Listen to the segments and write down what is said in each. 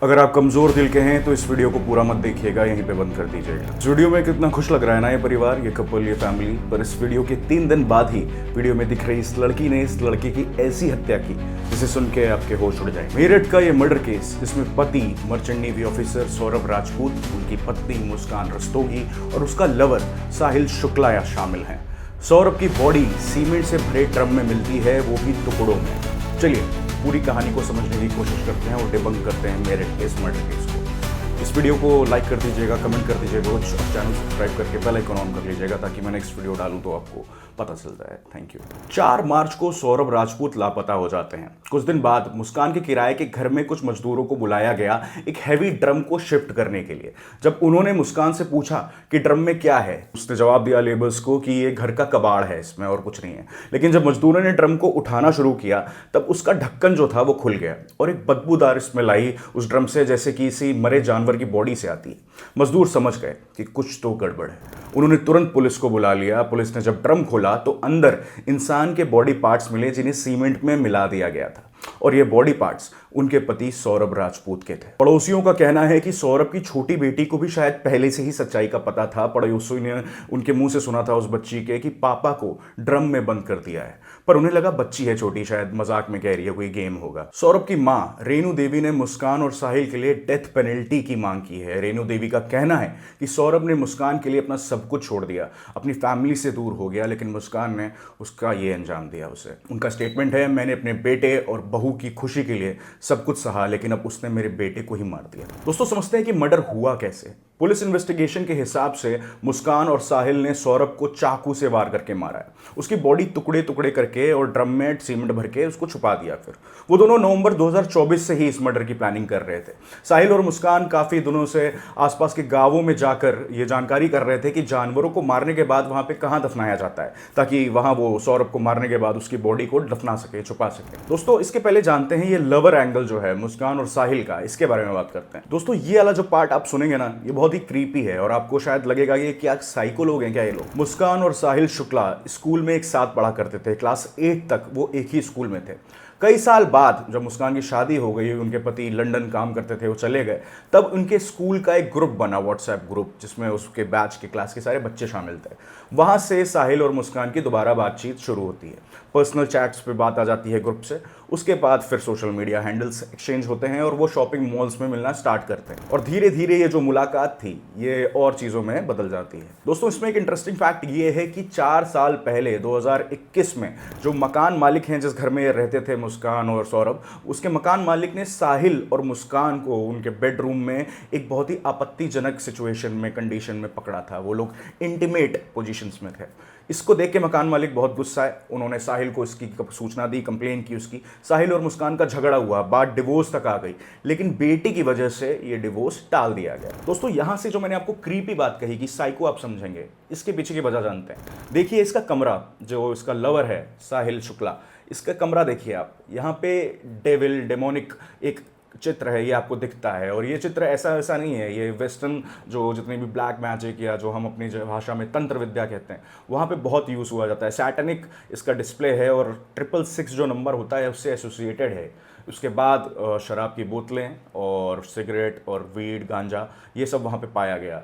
अगर आप कमजोर दिल के हैं तो इस वीडियो को पूरा मत देखिएगा, यहीं पे बंद कर दीजिएगा। इस वीडियो में कितना खुश लग रहा है ना ये परिवार, ये कपल, ये फैमिली। पर इस वीडियो के 3 दिन बाद ही वीडियो में दिख रही इस लड़की ने इस लड़के की ऐसी हत्या की जिसे सुन के आपके होश उड़ जाए। मेरठ का ये मर्डर केस जिसमें पति merchant navy officer Saurabh Rajput, उनकी पत्नी मुस्कान रस्तोगी और उसका लवर साहिल शुक्ला शामिल हैं। सौरभ की बॉडी सीमेंट से भरे ड्रम में मिलती है, वो भी टुकड़ों में। चलिए पूरी कहानी को समझने की कोशिश करते हैं और डिबंक करते हैं मेरठ केस मर्डर केस को। इस वीडियो को लाइक कर दीजिएगा, कमेंट कर दीजिएगा और चैनल सब्सक्राइब करके बेल आइकन ऑन कर लीजिएगा ताकि मैं नेक्स्ट वीडियो डालूं तो आपको पता चल जाए। Thank you. 4 मार्च को सौरभ राजपूत लापता हो जाते हैं। कुछ दिन बाद मुस्कान के किराए के घर में कुछ मजदूरों को बुलाया गया एक हैवी ड्रम को शिफ्ट करने के लिए। जब उन्होंने मुस्कान से पूछा कि ड्रम में क्या है, उसने जवाब दिया लेबर्स को कि ये घर का कबाड़ है, इसमें और कुछ नहीं है। लेकिन जब मजदूरों ने ड्रम को उठाना शुरू किया तब उसका ढक्कन जो था वो खुल गया और एक बदबूदार स्मेल आई उस ड्रम से, जैसे कि किसी मरे जानवर की बॉडी से आती है। मजदूर समझ गए कि कुछ तो गड़बड़ है। उन्होंने तुरंत पुलिस को बुला लिया। पुलिस ने जब ड्रम खोला तो अंदर इंसान के बॉडी पार्ट्स मिले जिन्हें सीमेंट में मिला दिया गया था और ये बॉडी पार्ट्स उनके पति सौरभ राजपूत के थे। पड़ोसियों का कहना है कि सौरभ की छोटी बेटी को भी शायद पहले से ही सच्चाई का पता था। पड़ोसियों ने उनके मुंह से सुना था उस बच्ची के कि पापा को ड्रम में बंद कर दिया है, पर उन्हें लगा बच्ची है छोटी, शायद मजाक में कह रही है, कोई गेम होगा। सौरभ की मां रेणु देवी ने मुस्कान और साहिल के लिए डेथ पेनल्टी की मांग की है। रेणु देवी का कहना है कि सौरभ ने मुस्कान के लिए अपना सब कुछ छोड़ दिया, अपनी फैमिली से दूर हो गया, लेकिन मुस्कान ने उसका ये अंजाम दिया उसे। उनका स्टेटमेंट है, मैंने अपने बेटे और बहू की खुशी के लिए सब कुछ सहा, लेकिन अब उसने मेरे बेटे को ही मार दिया। दोस्तों समझते हैं कि मर्डर हुआ कैसे। पुलिस इन्वेस्टिगेशन के हिसाब से मुस्कान और साहिल ने सौरभ को चाकू से वार करके मारा है। उसकी बॉडी टुकड़े टुकड़े करके और ड्रम में सीमेंट भर के उसको छुपा दिया। फिर वो दोनों नवंबर 2024 से ही इस मर्डर की प्लानिंग कर रहे थे। साहिल और मुस्कान काफी दिनों से आसपास के गांवों में जाकर ये जानकारी कर रहे थे कि जानवरों को मारने के बाद वहां पे कहां दफनाया जाता है, ताकि वहां वो सौरभ को मारने के बाद उसकी बॉडी को दफना सके, छुपा सके। दोस्तों इसके पहले जानते हैं ये लवर एंगल जो है मुस्कान और साहिल का, इसके बारे में बात करते हैं। दोस्तों ये वाला जो पार्ट आप सुनेंगे ना, ये बहुत ही क्रीपी है और आपको शायद लगेगा ये क्या साइको लोग हैं क्या ये लोग। मुस्कान और साहिल शुक्ला स्कूल में एक साथ पढ़ा करते थे। क्लास 8 तक वो एक ही स्कूल में थे। कई साल बाद जब मुस्कान की शादी हो गई, उनके पति लंदन काम करते थे, वो चले गए, तब उनके स्कूल का एक ग्रुप बना, व्हाट्सएप ग्रुप, जिसमें उसके बैच के क्लास के सारे बच्चे शामिल थे। वहां से साहिल और मुस्कान की दोबारा बातचीत शुरू होती है। पर्सनल चैट्स पे बात आ जाती है ग्रुप से। उसके बाद फिर सोशल मीडिया हैंडल्स एक्सचेंज होते हैं और वो शॉपिंग मॉल्स में मिलना स्टार्ट करते हैं और धीरे धीरे ये जो मुलाकात थी ये और चीज़ों में बदल जाती है। दोस्तों इसमें एक इंटरेस्टिंग फैक्ट ये है कि 4 साल पहले 2021 में जो मकान मालिक हैं जिस घर में ये रहते थे मुस्कान और सौरभ, उसके मकान मालिक ने साहिल और मुस्कान को उनके बेडरूम में एक बहुत ही आपत्तिजनक सिचुएशन में, कंडीशन में पकड़ा था। वो लोग इंटीमेट पोजीशंस में थे। इसको देख के मकान मालिक बहुत गुस्सा है। उन्होंने साहिल को इसकी सूचना दी, कंप्लेन की उसकी। साहिल और मुस्कान का झगड़ा हुआ, बात डिवोर्स तक आ गई, लेकिन बेटी की वजह से ये डिवोर्स टाल दिया गया। दोस्तों यहां से जो मैंने आपको क्रीपी बात कही कि साइको आप समझेंगे, इसके पीछे की वजह जानते हैं। देखिए इसका कमरा, जो इसका लवर है साहिल शुक्ला, इसका कमरा देखिए आप। यहाँ पे डेविल, डेमोनिक एक चित्र है, ये आपको दिखता है। और ये चित्र ऐसा नहीं है, ये वेस्टर्न जो जितने भी ब्लैक मैजिक या जो हम अपनी भाषा में तंत्र विद्या कहते हैं, वहाँ पे बहुत यूज़ हुआ जाता है। सैटनिक इसका डिस्प्ले है और 666 जो नंबर होता है उससे एसोसिएटेड है। उसके बाद शराब की बोतलें और सिगरेट और वीड, गांजा, ये सब वहाँ पे पाया गया।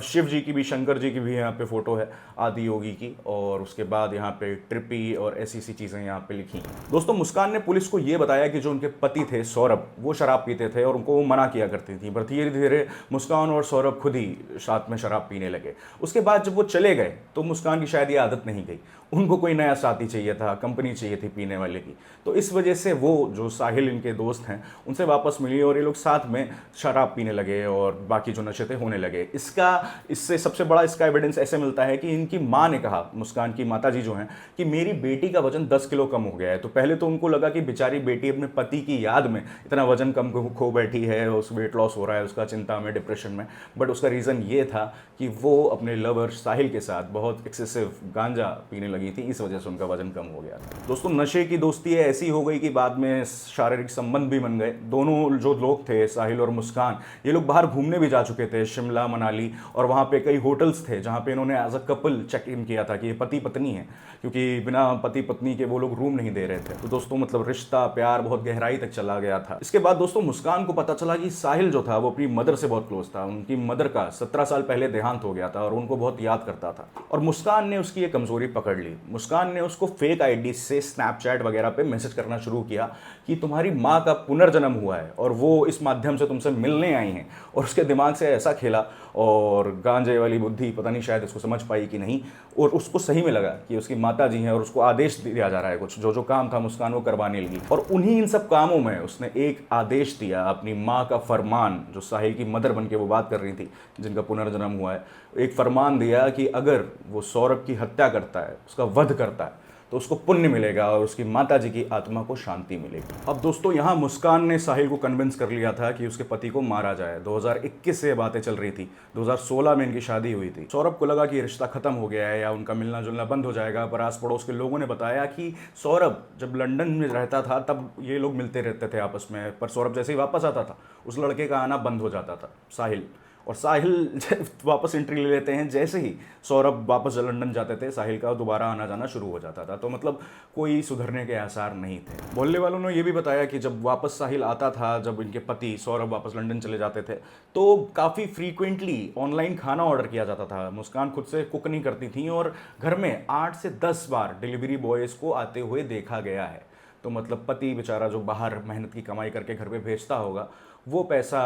शिव जी की भी, शंकर जी की भी यहाँ पे फोटो है, आदि योगी की। और उसके बाद यहाँ पे ट्रिपी और ऐसी चीज़ें यहाँ पे लिखी। दोस्तों मुस्कान ने पुलिस को ये बताया कि जो उनके पति थे सौरभ, वो शराब पीते थे और उनको वो मना किया करती थी, पर धीरे धीरे मुस्कान और सौरभ खुद ही साथ में शराब पीने लगे। उसके बाद जब वो चले गए तो मुस्कान की शायद ये आदत नहीं गई, उनको कोई नया साथी चाहिए था, कंपनी चाहिए थी पीने वाले की। तो इस वजह से वो जो साहिल इनके दोस्त हैं उनसे वापस मिली और ये लोग साथ में शराब पीने लगे और बाकी जो नशे थे होने लगे। इससे सबसे बड़ा इसका एविडेंस ऐसे मिलता है कि इनकी माँ ने कहा, मुस्कान की माताजी जो हैं, कि मेरी बेटी का वजन 10 किलो कम हो गया है। तो पहले तो उनको लगा कि बेचारी बेटी अपने पति की याद में इतना वजन कम खो बैठी है, उस वेट लॉस हो रहा है उसका, चिंता में, डिप्रेशन में। बट उसका रीज़न ये था कि वो अपने लवर साहिल के साथ बहुत एक्सेसिव गांजा पीने लगी लगी थी, इस वजह से उनका वजन कम हो गया था। दोस्तों नशे की दोस्ती ऐसी हो गई कि बाद में शारीरिक संबंध भी बन गए। दोनों जो लोग थे, साहिल और मुस्कान, ये लोग बाहर घूमने भी जा चुके थे, शिमला, मनाली, और वहाँ पे कई होटल्स थे जहाँ पे इन्होंने as a couple check in किया था कि ये पति पत्नी है, क्योंकि बिना पति पत्नी के वो लोग रूम नहीं दे रहे थे। तो दोस्तों मतलब रिश्ता, प्यार बहुत गहराई तक चला गया था। इसके बाद दोस्तों मुस्कान को पता चला कि साहिल जो था वो अपनी मदर से बहुत क्लोज था। उनकी मदर का 17 साल पहले देहांत हो गया था और उनको बहुत याद करता था। और मुस्कान ने उसकी ये कमजोरी पकड़ ली। मुस्कान ने उसको फेक आईडी से स्नैपचैट वगैरह पे मैसेज करना शुरू किया कि तुम्हारी माँ का पुनर्जन्म हुआ है और वो इस माध्यम से तुमसे मिलने आई हैं। और उसके दिमाग से ऐसा खेला और गांजे वाली बुद्धि पता नहीं शायद उसको समझ पाई कि नहीं, और उसको सही में लगा कि उसकी माता जी हैं और उसको आदेश दिया जा रहा है कुछ जो काम था मुस्कान वो करवाने लगी। और उन्हीं इन सब कामों में उसने एक आदेश दिया, अपनी माँ का फरमान, जो साहिल की मदर बन के वो बात कर रही थी जिनका पुनर्जन्म हुआ है, एक फरमान दिया कि अगर वो सौरभ की हत्या करता है, उसका वध करता है, तो उसको पुण्य मिलेगा और उसकी माता जी की आत्मा को शांति मिलेगी। अब दोस्तों यहाँ मुस्कान ने साहिल को कन्विंस कर लिया था कि उसके पति को मारा जाए। 2021 से बातें चल रही थी, 2016 में इनकी शादी हुई थी। सौरभ को लगा कि रिश्ता खत्म हो गया है या उनका मिलना जुलना बंद हो जाएगा, पर आस पड़ोस के लोगों ने बताया कि सौरभ जब लंदन में रहता था तब ये लोग मिलते रहते थे आपस में, पर सौरभ जैसे ही वापस आता था उस लड़के का आना बंद हो जाता था, साहिल। और साहिल वापस एंट्री ले लेते हैं, जैसे ही सौरभ वापस लंदन जाते थे साहिल का दोबारा आना जाना शुरू हो जाता था। तो मतलब कोई सुधरने के आसार नहीं थे। बोलने वालों ने ये भी बताया कि जब वापस साहिल आता था, जब इनके पति सौरभ वापस लंदन चले जाते थे, तो काफ़ी फ्रीक्वेंटली ऑनलाइन खाना ऑर्डर किया जाता था। मुस्कान खुद से कुक नहीं करती थी और घर में 8 से 10 बार डिलीवरी बॉयज़ को आते हुए देखा गया है। तो मतलब पति बेचारा जो बाहर मेहनत की कमाई करके घर पे भेजता होगा, वो पैसा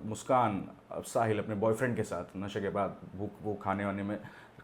मुस्कान साहिल अपने बॉयफ्रेंड के साथ नशे के बाद वो खाने वाने में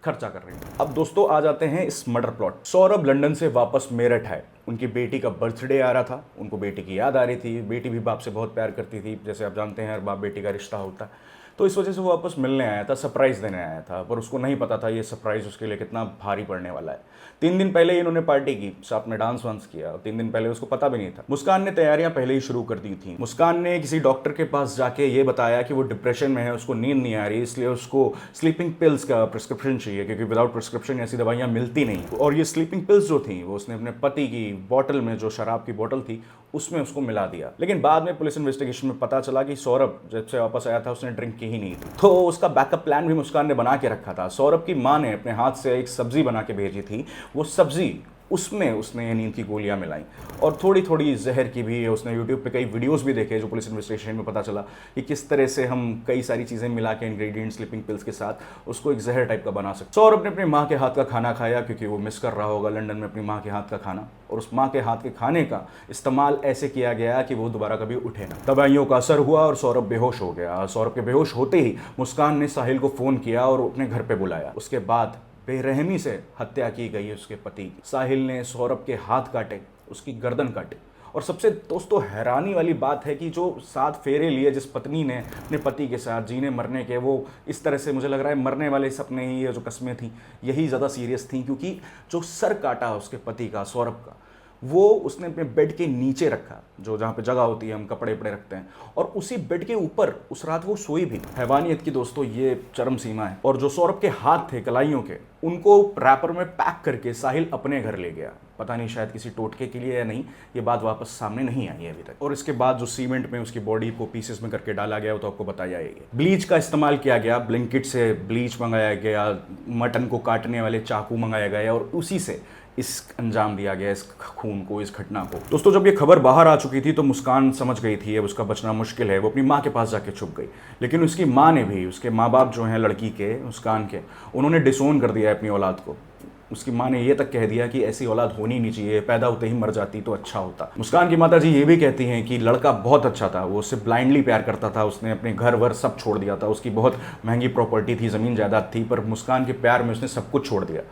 खर्चा कर रही है। अब दोस्तों आ जाते हैं इस मर्डर प्लॉट। सौरभ लंदन से वापस मेरठ है, उनकी बेटी का बर्थडे आ रहा था, उनको बेटी की याद आ रही थी। बेटी भी बाप से बहुत प्यार करती थी, जैसे आप जानते हैं हर बाप बेटी का रिश्ता होता है। तो इस वजह से वो वापस मिलने आया था, सरप्राइज़ देने आया था, पर उसको नहीं पता था ये सरप्राइज़ उसके लिए कितना भारी पड़ने वाला है। 3 दिन पहले इन्होंने पार्टी की, साथ में डांस वांस किया, और 3 दिन पहले उसको पता भी नहीं था। मुस्कान ने तैयारियां पहले ही शुरू कर दी थी। मुस्कान ने किसी डॉक्टर के पास जाके ये बताया कि वो डिप्रेशन में है, उसको नींद नहीं आ रही, इसलिए उसको स्लीपिंग पिल्स का प्रिस्क्रिप्शन चाहिए, क्योंकि विदाउट प्रिस्क्रिप्शन ऐसी दवाइयाँ मिलती नहीं। और ये स्लीपिंग पिल्स जो थी वो उसने अपने पति की बॉटल में, जो शराब की बॉटल थी, उसमें उसको मिला दिया। लेकिन बाद में पुलिस इन्वेस्टिगेशन में पता चला कि सौरभ जब से वापस आया था उसने ड्रिंक की ही नहीं थी। तो उसका बैकअप प्लान भी मुस्कान ने बना के रखा था। सौरभ की माँ ने अपने हाथ से एक सब्जी बना के भेजी थी, वो सब्जी उसमें उसने नींद की गोलियां मिलाई और थोड़ी थोड़ी जहर की भी। उसने यूट्यूब पे कई वीडियोस भी देखे, जो पुलिस इन्वेस्टिगेशन में पता चला कि किस तरह से हम कई सारी चीज़ें मिला के इंग्रेडिएंट्स स्लीपिंग पिल्स के साथ उसको एक जहर टाइप का बना सकते। सौरभ ने अपनी माँ के हाथ का खाना खाया, क्योंकि वो मिस कर रहा होगा लंदन में अपनी माँ के हाथ का खाना, और उस माँ के हाथ के खाने का इस्तेमाल ऐसे किया गया कि वो दोबारा कभी उठे ना। दवाइयों का असर हुआ और सौरभ बेहोश हो गया। सौरभ के बेहोश होते ही मुस्कान ने साहिल को फ़ोन किया और अपने घर पर बुलाया। उसके बाद बेरहमी से हत्या की गई उसके पति की। साहिल ने सौरभ के हाथ काटे, उसकी गर्दन काटी। और सबसे दोस्तों हैरानी वाली बात है कि जो 7 फेरे लिए जिस पत्नी ने अपने पति के साथ जीने मरने के, वो इस तरह से मुझे लग रहा है मरने वाले सपने ही, जो कस्में थी यही ज़्यादा सीरियस थी, क्योंकि जो सर काटा उसके पति का, सौरभ का, वो उसने अपने बेड के नीचे रखा, जो जहाँ पे जगह होती है हम कपड़े वपड़े रखते हैं, और उसी बेड के ऊपर उस रात वो सोई भी। हैवानियत की दोस्तों ये चरम सीमा है। और जो सौरभ के हाथ थे कलाइयों के, उनको रैपर में पैक करके साहिल अपने घर ले गया। पता नहीं शायद किसी टोटके के लिए या नहीं, ये बात वापस सामने नहीं आई है अभी तक। और इसके बाद जो सीमेंट में उसकी बॉडी को पीसेस में करके डाला गया, वो तो आपको बताया ही है। ब्लीच का इस्तेमाल किया गया, ब्लिंकिट से ब्लीच मंगाया गया, मटन को काटने वाले चाकू मंगाया गया, और उसी से इस अंजाम दिया गया इस खून को, इस घटना को। दोस्तों जब ये खबर बाहर आ चुकी थी तो मुस्कान समझ गई थी अब उसका बचना मुश्किल है। वो अपनी माँ के पास जाके छुप गई, लेकिन उसकी माँ ने भी, उसके माँ बाप जो हैं लड़की के, मुस्कान के, उन्होंने डिसोन कर दिया है अपनी औलाद को। उसकी माँ ने ये तक कह दिया कि ऐसी औलाद होनी नहीं चाहिए, पैदा होते ही मर जाती तो अच्छा होता। मुस्कान की माता जी ये भी कहती हैं कि लड़का बहुत अच्छा था, वो उससे ब्लाइंडली प्यार करता था, उसने अपने घर वर सब छोड़ दिया था, उसकी बहुत महंगी प्रॉपर्टी थी, ज़मीन जायदाद थी, पर मुस्कान के प्यार में उसने सब कुछ छोड़ दिया।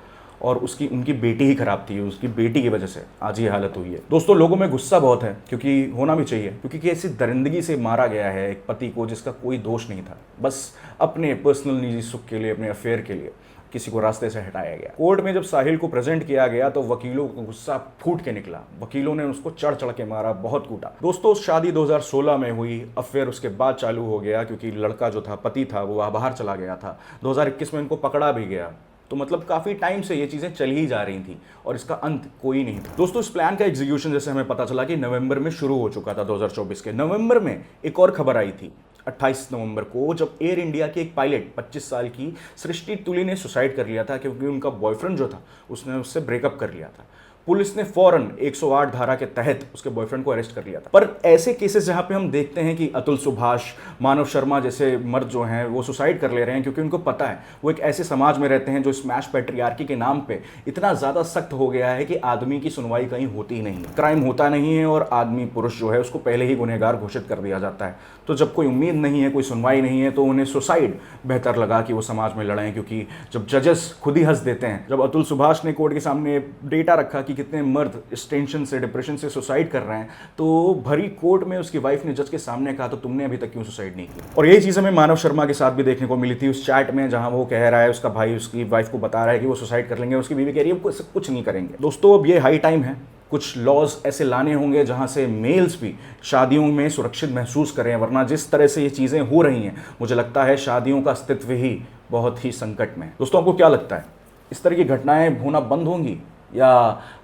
और उनकी बेटी ही खराब थी, उसकी बेटी की वजह से आज ये हालत हुई है। दोस्तों लोगों में गुस्सा बहुत है, क्योंकि होना भी चाहिए, क्योंकि ऐसी दरिंदगी से मारा गया है एक पति को जिसका कोई दोष नहीं था, बस अपने पर्सनल निजी सुख के लिए, अपने अफेयर के लिए किसी को रास्ते से हटाया गया। कोर्ट में जब साहिल को प्रेजेंट किया गया तो वकीलों को गुस्सा फूट के निकला। वकीलों ने उसको चढ़ चढ़ के मारा, बहुत कूटा। दोस्तों शादी 2016 में हुई, अफेयर उसके बाद चालू हो गया, क्योंकि लड़का जो था, पति था, वो बाहर चला गया था। 2021 में इनको पकड़ा भी गया तो मतलब काफ़ी टाइम से ये चीज़ें चल ही जा रही थी और इसका अंत कोई नहीं था। दोस्तों, इस प्लान का एग्जीक्यूशन जैसे हमें पता चला कि नवंबर में शुरू हो चुका था 2024 के। नवंबर में एक और खबर आई थी 28 नवंबर को, जब एयर इंडिया की एक पायलट 25 साल की सृष्टि तुली ने सुसाइड कर लिया था क्योंकि उनका बॉयफ्रेंड जो था उसने उससे ब्रेकअप कर लिया था। पुलिस ने फौरन 108 धारा के तहत उसके बॉयफ्रेंड को अरेस्ट कर लिया था। पर ऐसे केसेस जहां पे हम देखते हैं कि अतुल सुभाष, मानव शर्मा जैसे मर्द जो हैं वो सुसाइड कर ले रहे हैं क्योंकि उनको पता है वो एक ऐसे समाज में रहते हैं जो स्मैश पैट्रियार्की के नाम पे इतना ज़्यादा सख्त हो गया है कि आदमी की सुनवाई कहीं होती ही नहीं है, क्राइम होता नहीं है और आदमी पुरुष जो है उसको पहले ही गुनहगार घोषित कर दिया जाता है। तो जब कोई उम्मीद नहीं है, कोई सुनवाई नहीं है, तो उन्हें सुसाइड बेहतर लगा कि वो समाज में लड़ें, क्योंकि जब जजेस खुद ही हंस देते हैं। जब अतुल सुभाष ने कोर्ट के सामने डेटा रखा कि कितने मर्द इस टेंशन से, डिप्रेशन से सुसाइड कर रहे हैं, तो भरी कोर्ट में उसकी वाइफ ने जज के सामने कहा तो तुमने अभी तक क्यों सुसाइड नहीं की। और यही चीज़ हमें मानव शर्मा के साथ भी देखने को मिली थी उस चैट में, जहां वो कह रहा है, उसका भाई उसकी वाइफ को बता रहा है कि वो सुसाइड कर लेंगे, उसकी बीवी कह रही है कुछ नहीं करेंगे। दोस्तों, अब ये हाई टाइम है, कुछ लॉज ऐसे लाने होंगे जहां से मेल्स भी शादियों में सुरक्षित महसूस करें, वरना जिस तरह से ये चीज़ें हो रही हैं मुझे लगता है शादियों का अस्तित्व ही बहुत ही संकट में है। दोस्तों, आपको क्या लगता है, इस तरह की घटनाएं होना बंद होंगी या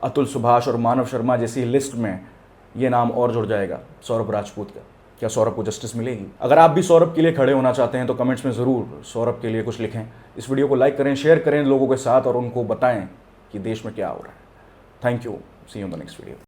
अतुल सुभाष और मानव शर्मा जैसी लिस्ट में ये नाम और जुड़ जाएगा सौरभ राजपूत का? क्या सौरभ को जस्टिस मिलेगी? अगर आप भी सौरभ के लिए खड़े होना चाहते हैं तो कमेंट्स में ज़रूर सौरभ के लिए कुछ लिखें। इस वीडियो को लाइक करें, शेयर करें लोगों के साथ और उनको बताएं कि देश में क्या हो रहा है। Thank you, see you in the next video.